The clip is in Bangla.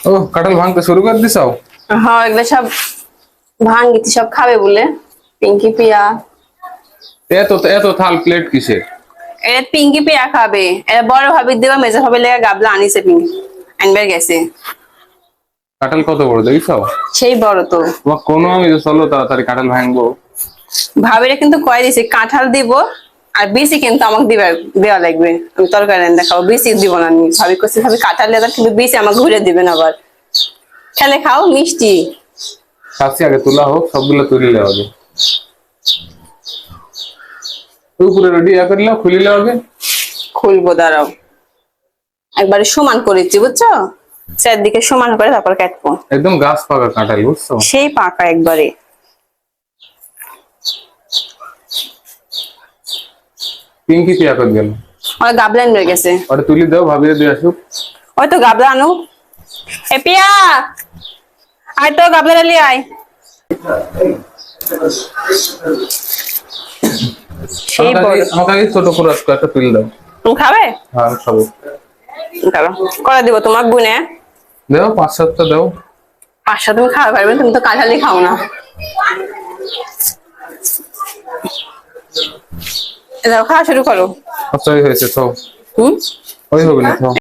ও কাঁঠাল ভাঙতে শুরু করে দিছাও? হ্যাঁ, এগুলো সব ভাঙ্গিতি সব খাবে বলে। পিঙ্কি পিয়া, এত এত থাল প্লেট কিসের? এটা পিঙ্কি পিয়া খাবে। এটা বড় ভাবি দেবা, মেজো ভাবি লেগে গাবলা আনিছে, পিঙ্কি আনবার গেছে। কাঁঠাল কত বড় দেখছাও? সেই বড় তো। তোমার কোনো আমি যে চলো তাড়াতাড়ি কাঁঠাল ভাঙবো। ভাবিরা কিন্তু কয় দিছে কাঁঠাল দিব, আর বিসি কিন্তু আমাকে দেওয়া লাগবে। আমি তরকারি রান্না খাবো, বিসি দিব না। আমি ভাবি করছি ভাবি কাঁঠাল লেদার, কিন্তু বিসি আমাকে ঘুরে দিবেন আবার। খেলে খাও মিষ্টি। খাচ্ছি, আগে তোলা হোক, সবগুলো তুলিলে হবে। উপরে রেডি করে নাও, খুলিলে হবে। খুলবো, দাঁড়াও। একবারে সমান করেছি বুঝছো, চারদিকে সমান করে তারপর কাটবো। একদম গাছ পাকা কাঁঠাল, বুঝছো? সেই পাকা একবারে। পিঙ্কি পিয়া করে গেল। ওরা গাবলা আনবে গেছে। ওটা তুলি দাও, ভাবিয়ে দিয়ে আসুক। ওই তো গাবলা আনো। এ পিয়া, আয় তো গাবলা ডালি আয়। সেই বড়। আমাকে আগে ছোট করে আজকে একটা তুলি দাও। তুমি খাবে? হ্যাঁ খাবো। দাঁড়াও, করে দিব তোমার গুনে। দাও, 5-7টা দাও। পাঁচটা তুমি খাওয়া পারবে, তুমি তো কাঁঠালি খাও না। দাও, খাওয়া শুরু করো। আচ্ছা, হয়েছে তো। হুম। ওই হবে না তো।